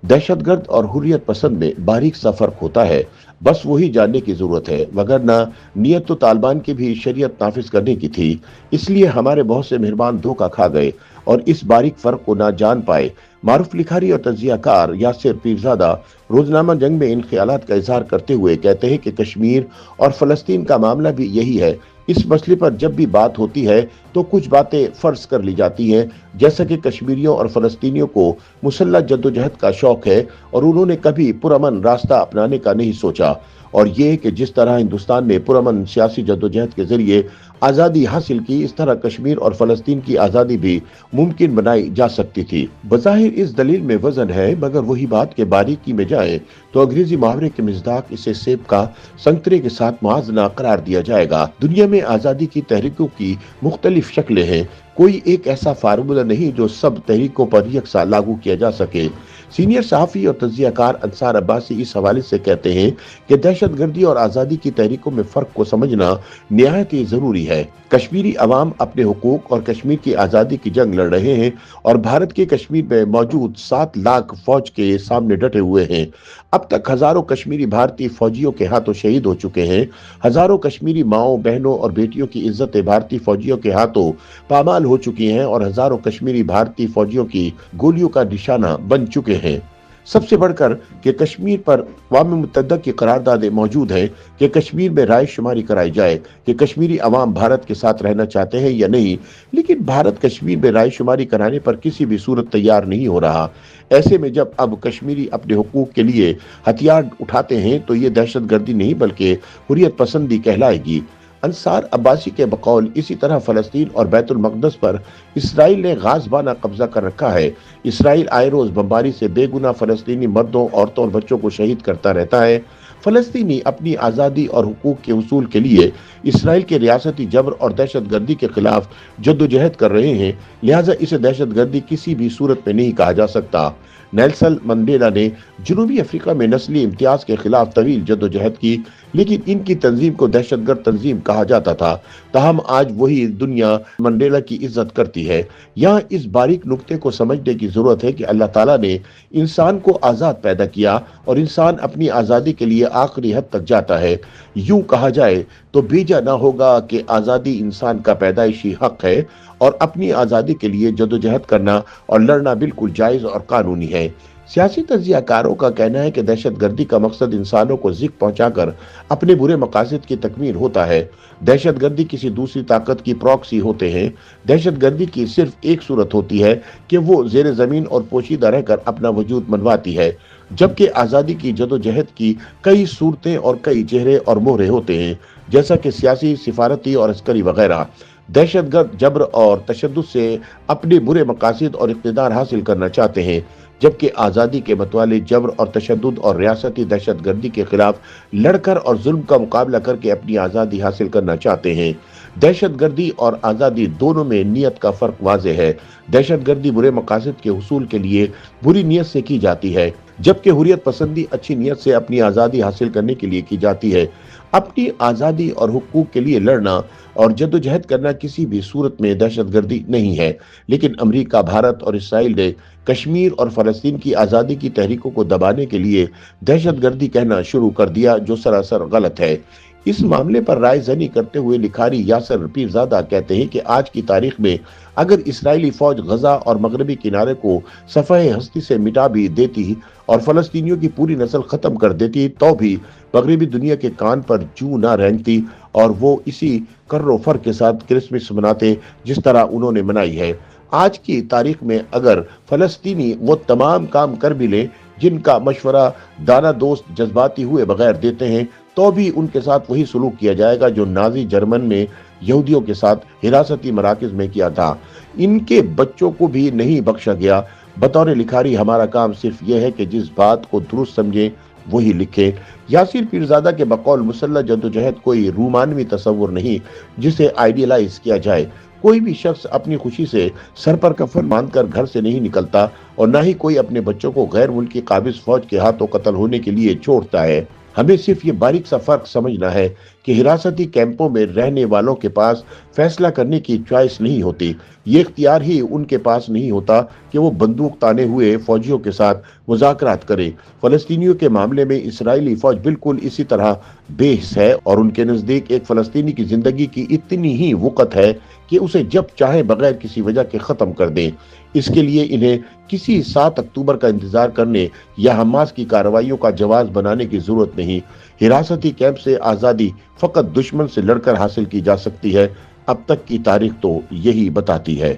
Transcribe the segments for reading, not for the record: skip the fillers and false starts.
दहशत गर्द और हुर्रियत पसंद में बारीक सा फर्क होता है, बस वही जानने की जरूरत है। वगरना नियत तो तालिबान की भी शरीयत नाफिज करने की थी, इसलिए हमारे बहुत से मेहरबान धोखा खा गए और इस बारीक फर्क को ना जान पाए। मारूफ लिखारी और तजियाकार यासिर पीरजादा रोजनामा जंग में इन ख्यालात का इजहार करते हुए कहते हैं कि कश्मीर और फलस्तीन का मामला भी यही है। इस मसले पर जब भी बात होती है तो कुछ बातें फर्ज कर ली जाती हैं, जैसा कि कश्मीरियों और फलस्तीनियों को मुसल्लह जद्दोजहद का शौक है और उन्होंने कभी पुरअमन रास्ता अपनाने का नहीं सोचा। और ये कि जिस तरह हिंदुस्तान ने पुरअमन सियासी जद्दोजहद के जरिए आज़ादी हासिल की, इस तरह कश्मीर और फलस्तीन की आज़ादी भी मुमकिन बनाई जा सकती थी। बज़ाहिर इस दलील में वजन है, मगर वही बात के बारीकी में जाए तो अंग्रेजी मुहावरे के मिज़दाक इसे सेब का संतरे के साथ मुआवजा करार दिया जाएगा। दुनिया में आज़ादी की तहरीकों की मुख्तलिफ शक्लें हैं, कोई एक ऐसा फार्मूला नहीं जो सब तहरीकों पर यकसा लागू किया जा सके। सीनियर सहाफ़ी और तजियाकार अंसार अब्बासी इस हवाले से कहते हैं कि दहशत गर्दी और आज़ादी की तहरीकों में फ़र्क को समझना निहायत ही ज़रूरी है। कश्मीरी अवाम अपने हुकूक और कश्मीर की आज़ादी की जंग लड़ रहे हैं और भारत के कश्मीर में मौजूद 7 लाख फौज के सामने डटे हुए हैं। अब तक हजारों कश्मीरी भारतीय फौजियों के हाथों शहीद हो चुके हैं। हजारों कश्मीरी माओं, बहनों और बेटियों की इज्जतें भारतीय फौजियों के हाथों पामाल हो चुकी हैं और हजारों कश्मीरी भारतीय फौजियों की गोलियों का निशाना बन चुके हैं। सबसे बढ़कर कि कश्मीर पर अक़वाम मुत्तहिदा की करारदादें मौजूद हैं कि कश्मीर में राय शुमारी कराई जाए कि कश्मीरी अवाम भारत के साथ रहना चाहते हैं या नहीं, लेकिन भारत कश्मीर में राय शुमारी कराने पर किसी भी सूरत तैयार नहीं हो रहा। ऐसे में जब अब कश्मीरी अपने हुकूक के लिए हथियार उठाते हैं तो ये दहशत गर्दी नहीं बल्कि हुर्रियत पसंदी कहलाएगी। अंसार अब्बासी के बकौल इसी तरह फलस्तीन और बैतुल मक़दस पर इसराइल ने गाज़बाना कब्जा कर रखा है। इसराइल आए रोज बमबारी से बेगुनाह फलस्तीनी मर्दों, औरतों और बच्चों को शहीद करता रहता है। फलस्तीनी अपनी आज़ादी और हुकूक के उसूल के लिए इसराइल के रियासती जबर और दहशत गर्दी के खिलाफ जद्दोजहद कर रहे हैं, लिहाजा इसे दहशत गर्दी किसी भी सूरत में नहीं कहा जा सकता। नेल्सन मंडेला ने जनूबी अफ्रीका में नस्ली इम्तियाज के खिलाफ तवील जद्दोजहद की, लेकिन इनकी तंजीम को दहशतगर्द तंजीम कहा जाता था। ताहम आज वही दुनिया मंडेला की इज्जत करती है। यहाँ इस बारीक नुक्ते को समझने की जरूरत है कि अल्लाह ताला ने इंसान को आज़ाद पैदा किया और इंसान अपनी आज़ादी के लिए आखिरी हद तक जाता है। यूं कहा जाए तो बीजा ना होगा कि आज़ादी इंसान का पैदाइशी हक है और अपनी आज़ादी के लिए जद्दोजहद करना और लड़ना बिल्कुल जायज़ और कानूनी है। सियासी तजियाकारों का कहना है कि दहशत गर्दी का मकसद इंसानों को ज़िक पहुंचाकर अपने बुरे मकासद की तकमील होता है। दहशत गर्दी किसी दूसरी ताकत की प्रॉक्सी होते हैं। दहशत गर्दी की सिर्फ एक सूरत होती है कि वो ज़ेर ज़मीन और पोशीदा रहकर अपना वजूद मनवाती है, जबकि आज़ादी की जदोजहद की कई सूरतें और कई चेहरे और मोहरे होते हैं, जैसा कि सियासी, सिफारती और अस्करी वगैरह। दहशतगर्द जबर और तशद्दुद से अपने बुरे मकासद और इक़्तिदार हासिल करना चाहते हैं, जबकि आज़ादी के मतवाले जबर और तशद्दुद और रियासती दहशत गर्दी के खिलाफ लड़कर और जुल्म का मुकाबला करके अपनी आज़ादी हासिल करना चाहते हैं। दहशत गर्दी और आज़ादी दोनों में नीयत का फ़र्क वाज़ेह है। दहशत गर्दी बुरे मकासद के हुसूल के लिए बुरी नीयत से की जाती है, जबकि हुर्रियत पसंदी अच्छी नीयत से अपनी आज़ादी हासिल करने के लिए की जाती है। अपनी आज़ादी और हुकूक के लिए लड़ना और जद्दोजहद करना किसी भी सूरत में दहशत गर्दी नहीं है, लेकिन अमेरिका, भारत और इसराइल ने कश्मीर और फलस्तीन की आज़ादी की तहरीकों को दबाने के लिए दहशत गर्दी कहना शुरू कर दिया, जो सरासर गलत है। इस मामले पर राय जनी करते हुए लिखारी यासिर पीरजादा कहते हैं कि आज की तारीख में अगर इसराइली फौज गजा और मगरबी किनारे को सफ़े हस्ती से मिटा भी देती और फलस्तीनियों की पूरी नस्ल खत्म कर देती, तो भी मगरबी दुनिया के कान पर जू ना रेंगती और वो इसी कर्रो फर के साथ क्रिसमस मनाते जिस तरह उन्होंने मनाई है। आज की तारीख में अगर फलस्तीनी वो तमाम काम कर भी ले जिनका मशवरा दाना दोस्त जज्बाती हुए बगैर देते हैं, तो भी उनके साथ वही सलूक किया जाएगा जो नाजी जर्मन ने यहूदियों के साथ हिरासती मराकज में किया था। इनके बच्चों को भी नहीं बख्शा गया। बतौर लिखारी हमारा काम सिर्फ यह है कि जिस बात को दुरुस्त समझे वही लिखे। यासिर पीरजादा के बकौल मुसल्लह जद्दोजहद कोई रूमानवी तस्वुर नहीं जिसे आइडियलाइज किया जाए। कोई भी शख्स अपनी खुशी से सर पर कफन बांधकर घर से नहीं निकलता और न ही कोई अपने बच्चों को गैर मुल्की काबिज फौज के हाथों कत्ल होने के लिए छोड़ता है। हमें सिर्फ ये बारीक सा फर्क समझना है कि हिरासती कैंपों में रहने वालों के पास फैसला करने की चॉइस नहीं होती। ये इख्तियार ही उनके पास नहीं होता कि वो बंदूक ताने हुए फौजियों के साथ मुज़ाकरात करें। फ़लस्तीनियों के मामले में इस्राएली फ़ौज बिल्कुल इसी तरह बेहिस है और उनके नज़दीक एक फ़लस्तीनी की ज़िंदगी की इतनी ही वक़्त है कि उसे जब चाहे बगैर किसी वजह के ख़त्म कर दें। इसके लिए इन्हें किसी 7 अक्टूबर का इंतजार करने या हमास की कार्रवाइयों का जवाब बनाने की जरूरत नहीं। हिरासती कैंप से आज़ादी फकत दुश्मन से लड़कर हासिल की जा सकती है। अब तक की तारीख तो यही बताती है।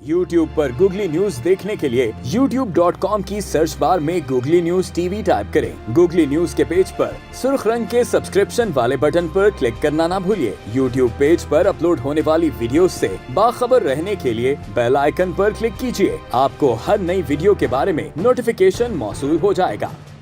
YouTube पर गूगली न्यूज देखने के लिए youtube.com की सर्च बार में गूगली न्यूज टीवी टाइप करें। गूगली न्यूज के पेज पर सुर्ख रंग के सब्सक्रिप्शन वाले बटन पर क्लिक करना ना भूलिए। YouTube पेज पर अपलोड होने वाली वीडियोस से बाखबर रहने के लिए बेल आइकन पर क्लिक कीजिए। आपको हर नई वीडियो के बारे में नोटिफिकेशन मौसूल हो जाएगा।